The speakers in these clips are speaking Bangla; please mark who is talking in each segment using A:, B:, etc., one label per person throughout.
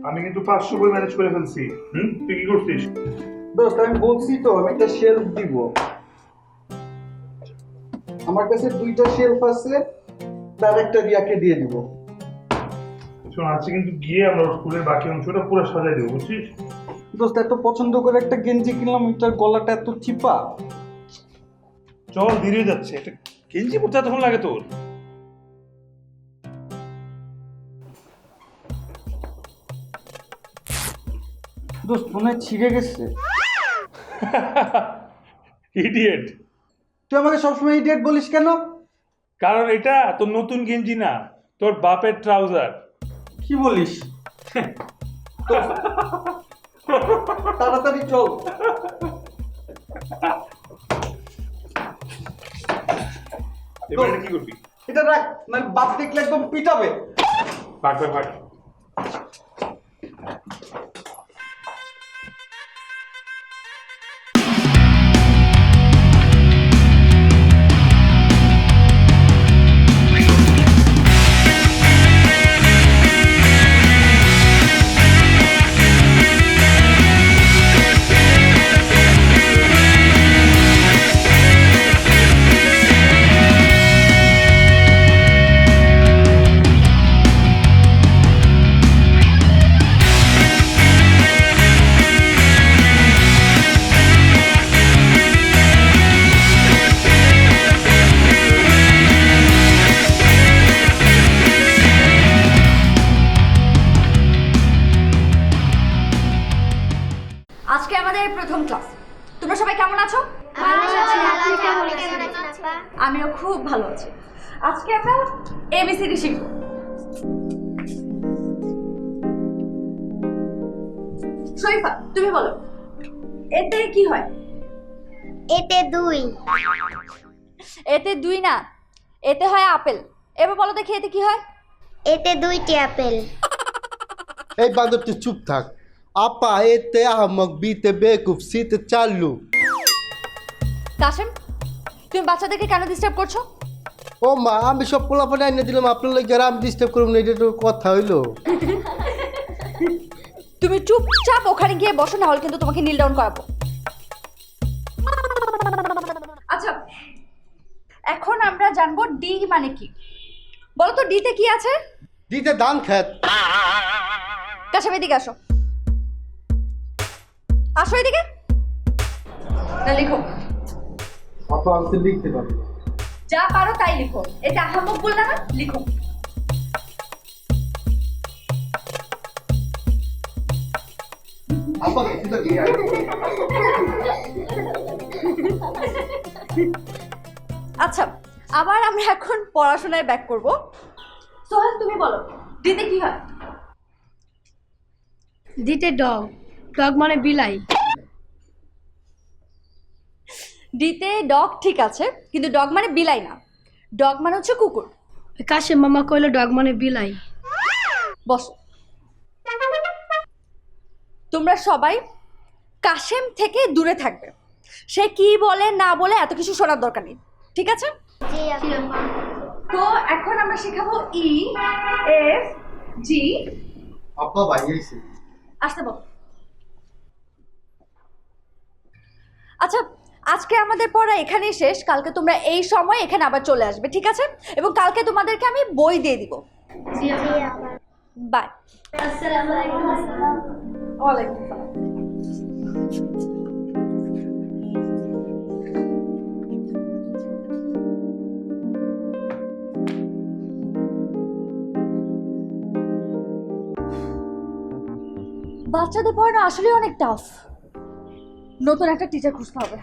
A: আমি কিন্তু 500 বই ম্যানেজ করে ফেলছি। তুই কি করছিস?
B: দোস্ত আমি বলছি তো আমি একটা শেলফ দিব। আমার কাছে দুইটা শেলফ আছে, তার একটা রিয়াকে দিয়ে দিব।
A: শোন, আজকে কিন্তু গিয়ে আমরা ওর স্কুলের বাকি অংশটা পুরো সাজাই দেবো, বুঝছিস?
B: দোস্ত এত পছন্দ করে একটা গেঞ্জি কিনলাম, ওইটার গলাটা এত চিপা।
A: চল, ধীরে যাচ্ছে। একটা গেঞ্জি পড়তে এতক্ষণ লাগে তোর?
B: দোস্ত মনে হয় ছিঁড়ে গেছে।
A: ইডিয়েট।
B: তুই আমাকে সবসময় ইডিয়েট বলিস কেন?
A: কারণ এটা তোর নতুন গেঞ্জি না, তোর বাপের ট্রাউজার।
B: কি বলিস? দোস্ত, তাড়াতাড়ি চল।
A: এবার এটা কি করবি?
B: এটা রাখ, মানে বাপ দেখলে একদম পিটাবে।
A: ভাগ ভাগ ভাগ।
C: আজকে আমাদের প্রথম ক্লাস। তোমরা সবাই কেমন আছো? আমিও খুব ভালো আছি। আজকে আমরা এবিসিডি শিখব। শরীফা, তুমি বলো, এতে কি হয়?
D: এতে 2।
C: এতে 2 না, এতে হয় আপেল। এবার বলো দেখি এতে কি হয়?
D: এতে 2টি আপেল।
E: এই বান্দরটি চুপ থাক। আপা এতে আহমক, বিতে বেকুফ, সিতে চাল্লু।
C: কাশেম, তুমি বাচ্চাদেরকে কেন ডিস্টার্ব করছো?
E: ও মা, আমি সব পোলাপানে আইনে দিলাম, আপনার লোক যারা আমি ডিস্টার্ব করুন না, এটা তো কথা হইলো।
C: তুমি চুপচাপ ওখানে গিয়ে বসো, না হলে কিন্তু তোমাকে নীল ডাউন করাবো। আচ্ছা, এখন আমরা জানবো ডি মানে কি। বলো তো ডিতে কি আছে?
E: দিতে ধান খেত।
C: কাশেম, এদিকে আসো। আসো এদিকে। না, লিখো।
B: আপা আমি তো লিখতে পারি।
C: যা পারো তাই লিখো। এটা আহাম্মক বললা না, লিখো।
B: আপা এটা কি?
C: আচ্ছা, আবার আমরা এখন পড়াশোনায় ব্যাক করব। সোহেল, তুমি বলো ডিতে কি হয়?
F: দিতে ডগ, ডগ মানে বিলাই।
C: ডিতে ডগ ঠিক আছে, কিন্তু ডগ মানে বিলাই না, ডগ মানে হচ্ছে কুকুর।
F: কাশেম মামা কইলো ডগ মানে বিলাই।
C: বসো। তোমরা সবাই কাশেম থেকে দূরে থাকবে। সে কি বলে না বলে এত কিছু শোনার দরকার নেই, ঠিক আছে?
D: জি আপা।
C: তো এখন আমরা শেখাবো ই, এফ, জি।
E: আপা ভাই আইছে।
C: আসতে বল। আচ্ছা, আজকে আমাদের পড়া এখানেই শেষ। কালকে তোমরা এই সময় এখানে আবার চলে আসবে, ঠিক আছে? এবং কালকে তোমাদেরকে আমি বই দিয়ে দিব।
D: জি আপা।
C: বাই।
D: আসসালামু আলাইকুম।
C: ওয়ালাইকুম আসসালাম। বাচ্চাদের পড়ানো আসলে অনেক টাফ। নতুন একটা টিচার খুঁজতে হবে।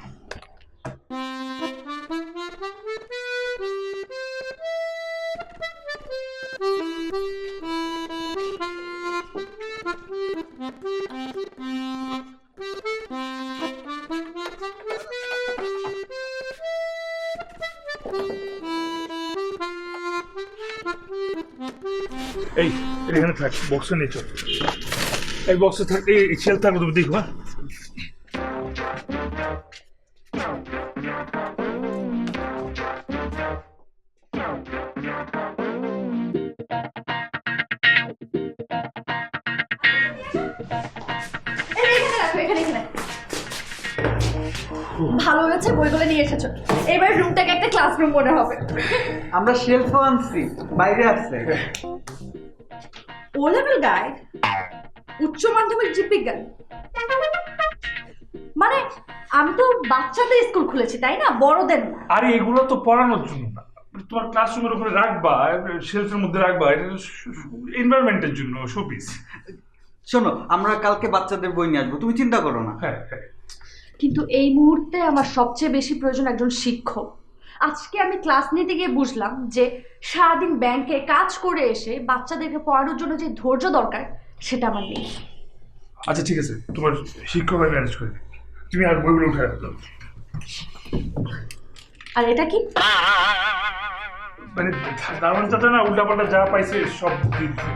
A: এই, এটা এখানে থাক, বক্সে নিয়ে চল। এই বক্সে থাক, এই শেল থাকো, তুমি দেখো। হ্যাঁ,
C: এখানে এখানে। ভালো হয়েছে বইগুলো নিয়ে এসেছো, এবার রুমটাকে একটা ক্লাসরুম মনে হবে।
B: আমরা শেলফও আনছি, বাইরে আছে।
C: ও লেভেল গাইড, উচ্চ মাধ্যমিক জীববিজ্ঞান, মানে আমি তো বাচ্চাদের স্কুল খুলেছি তাই না, বড়দের না।
A: আরে এগুলো তো পড়ানোর জন্য না, তোমার ক্লাসরুমের উপরে রাখবা, শেলফের মধ্যে রাখবা, এটা এনভায়রনমেন্টের জন্য, শোপিস।
B: শোনো, আমরা কালকে বাচ্চাদের বই নিয়ে আসবো, তুমি চিন্তা করো না।
A: হ্যাঁ হ্যাঁ।
C: কিন্তু এই মুহূর্তে আমার সবচেয়ে বেশি প্রয়োজন একজন শিক্ষক। আজকে আমি ক্লাস নিতে গিয়ে বুঝলাম যে সারাদিন ব্যাংকে কাজ করে এসে বাচ্চাদেরকে পড়ানোর জন্য যে ধৈর্য দরকার সেটা আমার নেই।
A: আচ্ছা ঠিক আছে, তোমার শিক্ষক আমি ম্যানেজ করে দিই, তুমি আর বইগুলো উঠে রাখো।
C: আর এটা কি?
A: মানে দারুণ চাচা না উল্টাপাল্টা যা পাইছে সব দিয়ে দিছে।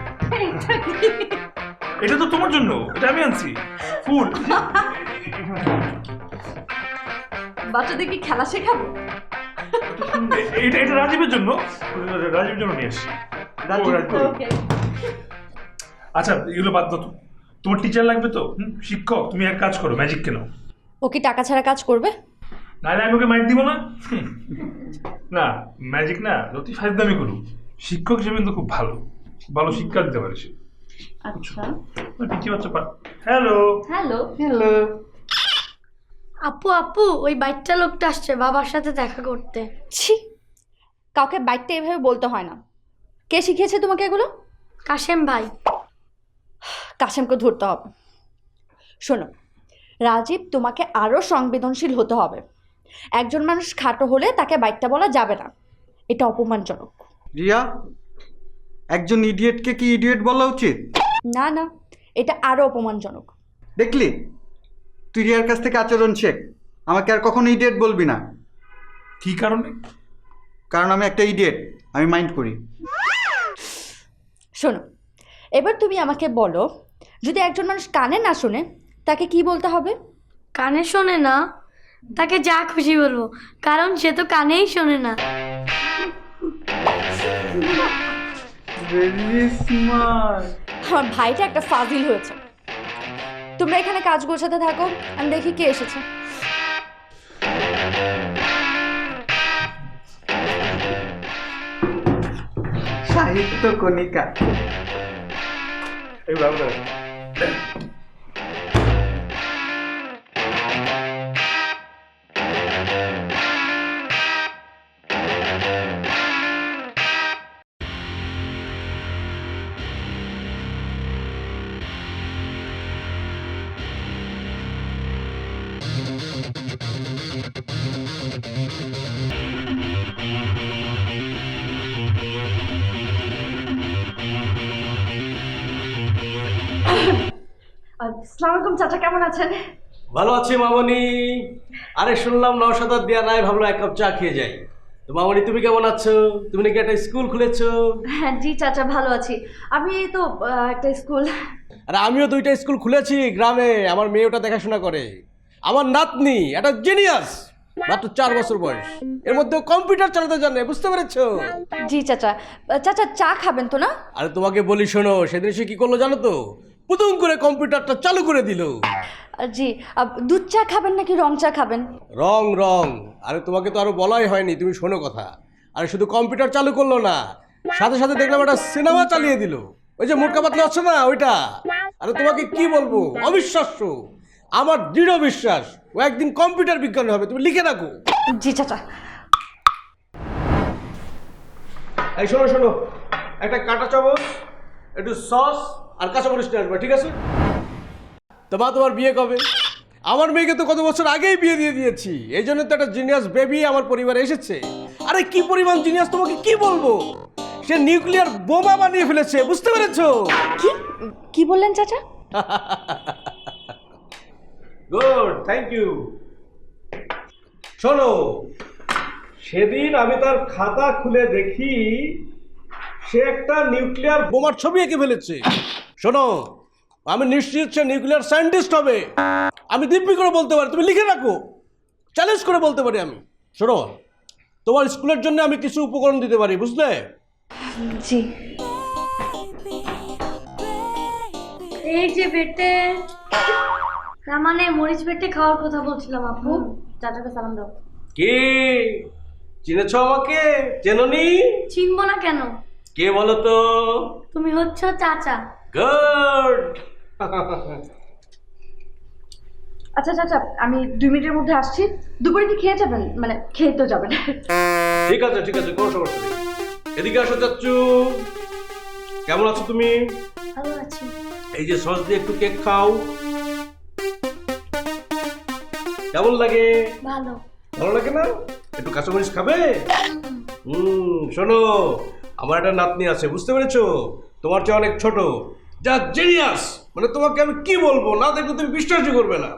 A: এটা তো তোমার জন্য, এটা আমি আনছি ফুল।
C: বাচ্চাদের কি খেলা শেখাবো?
A: এটা এটা রাজীবের জন্য, রাজীবের জন্য নিয়ে এসছি।
C: ওকে।
A: আচ্ছা এগুলো বাদ দাও তো, তোমার টিচার লাগবে তো, শিক্ষক, তুমি এক কাজ করো, ম্যাজিক কেন।
C: ও কি টাকা ছাড়া কাজ করবে?
A: নাহলে আমি ওকে মাইট দিব না। না ম্যাজিক না, যতই ফায়দামি করুক, শিক্ষক হিসেবে কিন্তু খুব ভালো ভালো শিক্ষা দিতে পারে সে।
C: আচ্ছা।
A: পিচি বাচ্চা হ্যালো
C: হ্যালো।
B: হ্যালো।
F: আপু আপু, ওই বাইকটা লোকটা আসছে বাবার সাথে দেখা করতে।
C: ছি, কাউকে বাইকটা এভাবে বলতে হয় না। কে শিখিয়েছে তোমাকে এগুলো?
F: কাশেম ভাই।
C: কাশেমকে ধরতে হবে। শোনো রাজীব, তোমাকে আরও সংবেদনশীল হতে হবে। একজন মানুষ খাটো হলে তাকে বাইকটা বলা যাবে না, এটা অপমানজনক।
B: রিয়া, একজন ইডিয়েটকে কি ইডিয়েট বলা উচিত?
C: না না, এটা আরও অপমানজনক।
B: দেখলি, তুই রিয়ার কাছ থেকে আচরণ শেখ, আমাকে আর কখনো ইডিয়েট বলবি না।
A: কি কারণে?
B: কারণ আমি একটা ইডিয়েট, আমি মাইন্ড করি।
C: শোনো, এবার তুমি আমাকে বলো, যদি একজন মানুষ কানে না শোনে তাকে কি বলতে হবে?
F: কানে শোনে না, তাকে যা খুশি বলবো, কারণ সে তো কানেই শোনে না।
B: Very smart.
C: আমার ভাইটা একটা ফাজিল হয়েছে। তোমরা এখানে কাজ গোছাতে থাকো, আমি দেখি কে এসেছে।
B: সাহিত্য কণিকা।
A: এই বাবা
C: আসসালামু আলাইকুম চাচা, কেমন আছেন?
G: ভালো আছি মামনি। আরে শুনলাম নওশাদার দেয়া নাই, ভাবলো এক কাপ চা খেয়ে যাই। তো মামনি তুমি কেমন আছো? তুমি নাকি একটা স্কুল খুলেছো?
C: হ্যাঁ জি চাচা, ভালো আছি। আমি তো একটা স্কুল।
G: আরে আমিও দুইটা স্কুল খুলেছি গ্রামে, আমার মেয়ে ওটা দেখাশোনা করে। আমার নাতনি একটা জিনিয়াস, মাত্র 4 বছর বয়স, এর মধ্যে কম্পিউটার চালাতে জানে, বুঝতে পেরেছো?
C: জি চাচা। চাচা চা খাবেন তো না?
G: আরে তোমাকে বলি শোনো, সেদিন সে কি করলো জানো তো? পুতুম করে কম্পিউটারটা চালু করে দিল।
C: জি। দুধ চা খাবেন নাকি রং চা খাবেন?
G: রং রং। আরে তোমাকে তো আরো বলাই হয়নি, তুমি শোনো কথা। আরে শুধু কম্পিউটার চালু করলো না, সাথে সাথে দেখলাম একটা সিনেমা চালিয়ে দিল, ওই যে মোটকা পাতলা আছে না ওইটা। আরে তোমাকে কি বলবো, অবিশ্বাস্য। আমার দৃঢ় বিশ্বাস ও একদিন কম্পিউটার বিজ্ঞানী হবে, তুমি লিখে রাখো।
C: জি চাচা।
G: এই শোনো শোনো, একটা কাঁটা চামচ, একটু সস আর কাঁচামরিচ নিয়ে আসবে, ঠিক আছে? তো মা, তোমার বিয়ে কবে? আমার মেয়েকে তো কত বছর আগেই বিয়ে দিয়ে দিয়েছি, এই জন্য তো একটা জিনিয়াস বেবি আমার পরিবারে এসেছে। আরে কি পরিমাণ জিনিয়াস তোমাকে কি বলবো, সে নিউক্লিয়ার বোমা বানিয়ে ফেলেছে, বুঝতে পেরেছো?
C: কি কি বললেন চাচা?
G: Good, thank you. শোনো, সেদিন আমি তার খাতা খুলে দেখি সে একটা নিউক্লিয়ার বোমার ছবি এঁকে ফেলেছে। শোনো, আমি নিশ্চিত সে নিউক্লিয়ার সায়েন্টিস্ট হবে। আমি দিব্যি করে বলতে পারি, তুমি লিখে রাখো, চ্যালেঞ্জ করে বলতে পারি আমি। শোনো, তোমার স্কুলের জন্য আমি কিছু উপকরণ দিতে পারি, বুঝলে?
C: জি।
F: এই যে বেটে। তার মানে মরিচ বেটে খাওয়ার কথা বলছিলাম আপু। চাচাকে সালাম দাও।
G: কে চিনেছ আমাকে? চেননি?
F: চিনবো না কেন?
G: কে বলো তো?
F: তুমি হচ্ছ চাচা।
G: গুড।
C: আচ্ছা চাচা, আমি 2 মিনিটের মধ্যে আসছি। দুপুরে কি খেয়ে যাবেন? মানে খেয়ে তো যাবেন।
G: ঠিক আছে ঠিক আছে, কোনো সমস্যা নেই। এদিকে আসো চাচ্চু। কেমন আছো তুমি?
F: ভালো আছি।
G: এই যে সস দিয়ে একটু কেক খাও। কেমন লাগে?
F: ভালো।
G: ভালো লাগে না? একটু কাঁচামরিচ খাবে? শোনো, আমার একটা নাতনি আছে, বুঝতে পেরেছো? তোমার চেয়ে অনেক ছোট, যা জিনিয়াস, মানে তোমাকে আমি কি বলবো, না দেখলে তুমি বিশ্বাসই করবে না।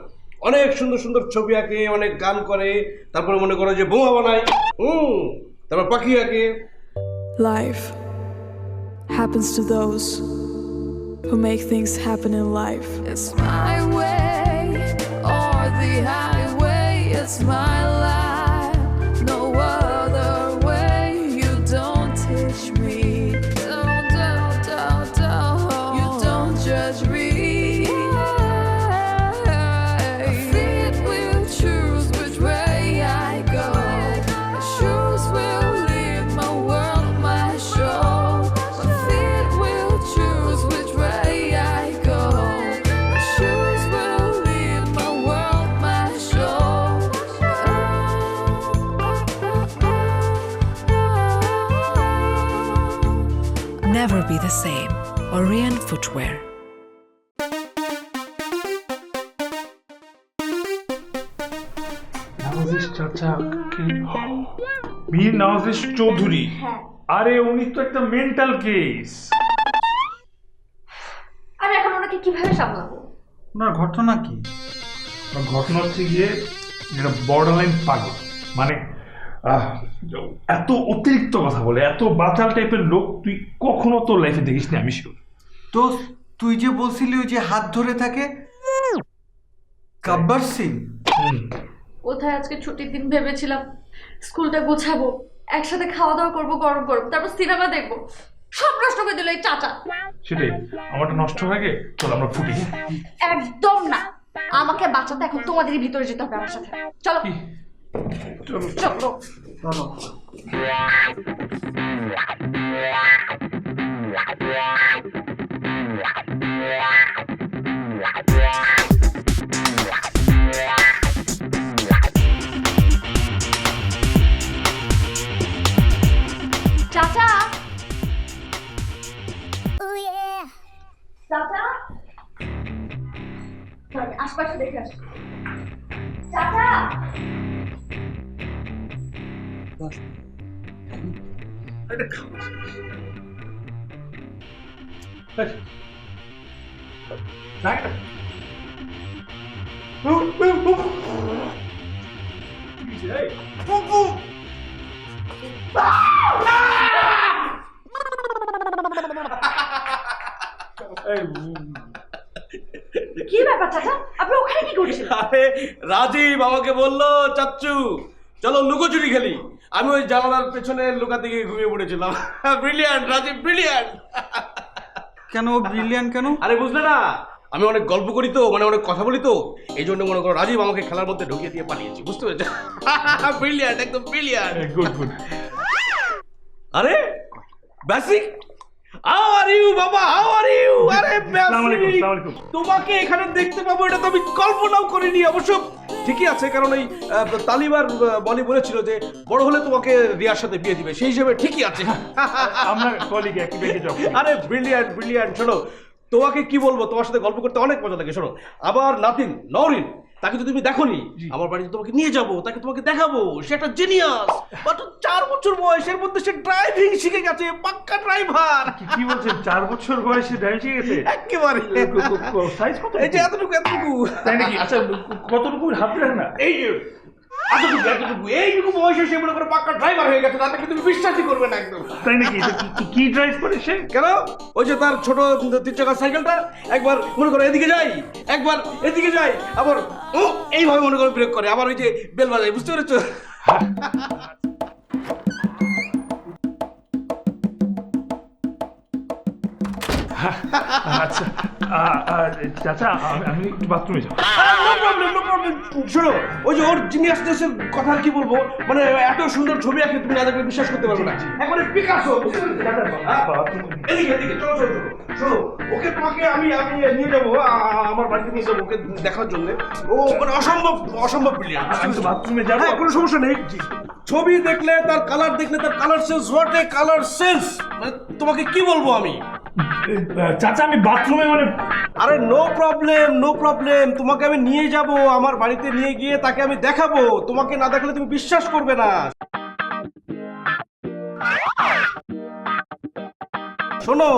G: অনেক সুন্দর সুন্দর ছবি আঁকে, অনেক গান করে, তারপরে মনে করো যে বোমা বানায়, তারপর পাখি আঁকে।
H: Life happens to those who make things happen in life. It's my way or the highway. It's my life, no other way. You don't teach me, don't. You don't judge me. Feet will choose which way I go. My shoes will lead my world, my show. My feet will choose which way I go. My shoes will lead my world, my show.
I: Never be the same. Orion Footwear.
A: নওয়াজিশ চাচা কে? মীর নওয়াজিশ চৌধুরী। আরে উনি তো একটা মেন্টাল কেস।
C: আমি এখন ওনাকে কিভাবে সামলাবো?
B: ওনার ঘটনা কি?
A: ঘটনা হচ্ছে গিয়ে যেটা বর্ডারলাইন পাগল, মানে এত অতিরিক্ত কথা বলে, এত বাচাল টাইপের লোক তুই কখনো তোর লাইফে দেখিস না, আমি শিওর।
B: তো তুই যে বলছিলি ওই যে হাত ধরে থাকে, গাব্বার সিং।
C: কোথায় আজকে ছুটির দিন ভেবেছিলাম স্কুলটা গোছাবো, একসাথে খাওয়া দাওয়া করবো, গরম গরম, তারপর সিনেমা দেখবো, সব নষ্ট করে দিল এই চাচা।
A: সেটাই, আমারটা নষ্ট হয়ে গে, চল আমরা ফুটি।
C: একদম না, আমাকে বাঁচাতে এখন তোমাদেরই ভিতরে যেতে হবে আমার সাথে। চলো
A: চলো
C: চলো।
B: চলো।
C: চাচা, চাচা, চল, আশপাশে দেখে আসি। চাচা, কি ব্যাপার চাচা, আপনি ওখানে কি করছিলেন?
G: আরে রাজীব আমাকে বললো, চাচ্চু চলো লুকোচুরি খেলি। আমি ওই জানালার পেছনে লুকাতে গিয়ে ঘুমিয়ে পড়েছিলাম। Brilliant Rajib, brilliant.
B: কেন ব্রিলিয়ান্ট কেন?
G: আরে বুঝলে না, আমি অনেক গল্প করি তো, মানে অনেক কথা বলি তো, এই জন্য মনে করো রাজীব আমাকে খেলার মধ্যে ঢুকিয়ে দিয়ে পালিয়েছি, বুঝতে পেরেছো? ব্রিলিয়ান্ট, একদম ব্রিলিয়ান্ট।
A: Good good.
G: আরে বেসিক, হাউ আর ইউ বাবা, হাউ আর ইউ? আরে
A: আসসালামু আলাইকুম,
G: বেসিক,
A: আসসালামু আলাইকুম।
G: তোমাকে এখানে দেখতে পাবো এটা তো আমি কল্পনাও করিনি। অবশ্য ঠিকই আছে, কারণ এই তালিবার বলি বলেছিল যে বড় হলে তোমাকে রিয়ার সাথে বিয়ে দিবে, সেই হিসেবে ঠিকই আছে।
A: আমরা কলিগ, একই ব্যাংকে জব করি।
G: আরে ব্রিলিয়ান্ট ব্রিলিয়ান্ট। শোনো, তোমাকে কি বলবো, তোমার সাথে গল্প করতে অনেক মজা লাগে। শোনো, আবার নাতিন নওরিন, তাকে তো তুমি দেখোনি, আমার বাড়িতে তোমাকে নিয়ে যাবো, তাকে তোমাকে দেখাবো। সে একটা জিনিয়াস, মাত্র 4 বছর বয়সের মধ্যে সে ড্রাইভিং শিখে গেছে, পাক্কা ড্রাইভার।
A: কি বলছেন, 4 বছর বয়সে ড্রাইভিং শিখে গেছে?
G: একেবারে
A: সাইজ কত?
G: এই যে এতটুকু এতটুকু।
A: তাই নাকি? আচ্ছা কতটুকু হাত রাখ না?
G: এই যে এতটুকু এতটুকু, এইটুকু বয়সে সে মনে করে পাক্কা ড্রাইভার হয়ে গেছে, তাতে তুমি বিশ্বাসই করবে না একদম।
A: তাই নাকি? কি ড্রাইভ করে সে?
G: কেন? ওই যে তার ছোট 3 চাকার সাইকেলটা, একবার মনে করো এদিকে যাই, একবার এদিকে যাই, আবার এইভাবে মনে করো ব্রেক করে, আবার ওই যে বেল বাজায়, বুঝতে পেরেছো?
A: আচ্ছা চাচা, আমি একটু বাথরুমে যাবো।
G: না প্রবলেম নো প্রবলেম। শোনো, ওই যে ওর জিনিয়াসনেসের কথা আর কি বলবো, মানে এত সুন্দর ছবি আঁকে তুমি না দেখলে বিশ্বাস করতে পারবে না, একবারে পিকাসো। এদিকে এদিকে চলো চলো চলো। শোনো, ওকে তোমাকে আমি নিয়ে যাবো, আমার বাড়িতে নিয়ে যাবো ওকে দেখার জন্য। ও মানে অসম্ভব অসম্ভব ব্রিলিয়ান্ট।
A: আমি তো বাথরুমে যাবো।
G: হ্যাঁ, কোনো সমস্যা নেই। ছবি দেখলে তার কালার দেখলে তার colour sense, what a colour sense, মানে তোমাকে কি বলবো আমি।
A: চাচা আমি বাথরুমে মানে
G: আরে নো প্রবলেম নো প্রবলেম, তোমাকে আমি নিয়ে যাব, আমার বাড়িতে নিয়ে গিয়ে তাকে আমি দেখাবো, তোমাকে না দেখালে তুমি বিশ্বাস করবে না। শোনো,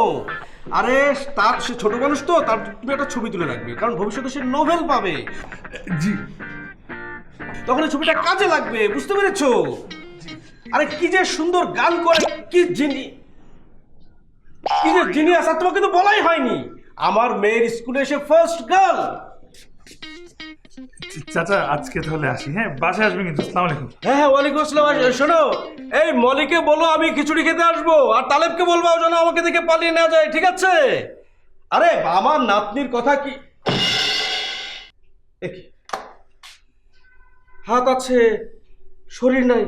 G: আরে তার সে ছোট মানুষ তো, তার তুমি একটা ছবি তুলে রাখবে, কারণ ভবিষ্যতে সে নোবেল পাবে।
A: জি
G: তখন এই ছবিটা কাজে লাগবে, বুঝতে পেরেছো? আরে কি যে সুন্দর গান করে, কি যে জিনিয়াস, আর তোমাকে তো বলাই হয়নি, আমার মেয়ের স্কুলে এসে ফার্স্ট গার্ল।
A: চাচা আজকে তাহলে আসি, হ্যাঁ বাসায় আসবেন কিন্তু। আসসালামু আলাইকুম।
G: হ্যাঁ হ্যাঁ, ওয়ালাইকুম আসসালাম। শোনো, এই মলিকে বলো আমি খিচুড়ি খেতে আসবো, আর তালেবকে বলবো যেন আমাকে দেখে পালিয়ে না যায়, ঠিক আছে? আরে আমার নাতনির কথা কি, এ কি? হাত আছে শরীর নাই,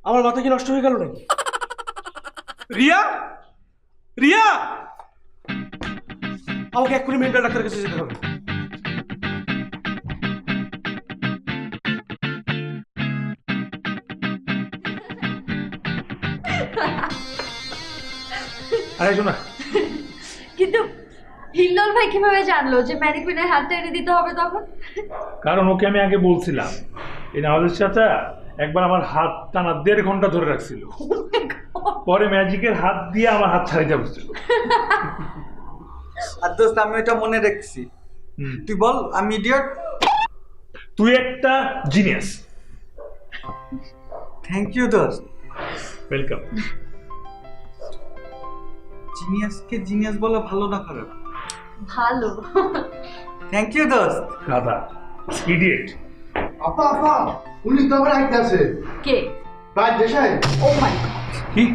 G: আমার মাথা কি নষ্ট হয়ে গেল নাকি? রিয়া, রিয়া, আমাকে এক্ষুনি মেন্টাল ডাক্তারের কাছে যেতে হবে।
A: আরে শোনা,
C: কিন্তু হিল্লোল ভাই কিভাবে জানলো যে ম্যানিকুইনের হাতটা এনে দিতে হবে তখন?
A: কারণ ওকে আমি আগে বলছিলাম, এই নওয়াজের চাচা একবার আমার হাত টানা 1.5 ঘন্টা ধরে রাখছিল, পরে ম্যাজিকের হাত দিয়ে আমার হাত ছাড়িয়ে বসছিল।
B: আর দোস্ত আমি এটা মনে রাখছি। তুই বল আমি ইডিয়ট।
A: তুই একটা জিনিয়াস।
B: থ্যাংক ইউ দোস্ত।
A: ওয়েলকাম।
B: জিনিয়াসকে জিনিয়াস বলা ভালো না খারাপ?
C: ভালো।
B: থ্যাংক ইউ দোস্ত।
A: গাধা, ইডিয়েট।
E: আপা আপা উনি তো আবার আইতাছে।
C: কে?
E: রাত দেশাই।
C: ও মাই গড।
A: কি?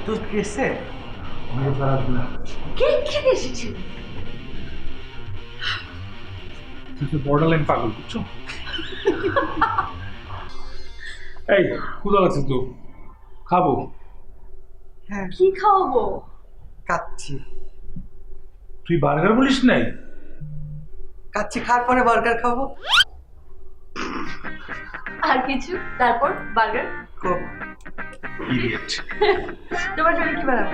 B: তোর কেসে
A: আমাকে ছাড়া আসবে না।
C: কে খেতে এসেছিল?
A: তুই তো বর্ডারলাইন পাগল, বুঝছো? এই ক্ষুধা লাগছে তো, খাবো।
B: হ্যাঁ
C: কি খাওয়াবো?
B: কাচ্ছি।
A: তুই বার্গার বলিস নাই?
B: কাচ্ছি খাওয়ার পরে বার্গার খাবো।
C: আর কিছু? তারপর বার্গার?
B: কোক।
A: ইডিয়েট।
C: তোমার জন্য কি বানাবো?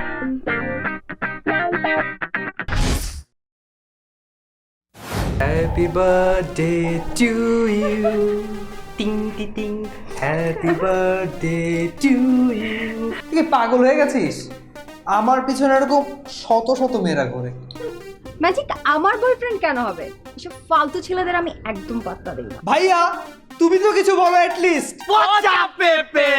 B: Happy birthday to you. টিং টি টিং। Happy birthday to you.
J: তুই কি পাগল হয়ে গেছিস? আমার পিছনে এরকম শত শত মেয়েরা ঘোরে।
K: ম্যাজিক আমার বয়ফ্রেন্ড কেন হবে? এসব ফালতু ছেলেদের আমি একদম পাত্তা দিই না।
J: ভাইয়া তুমি তো কিছু বলো at least.
G: What's up, Pepe?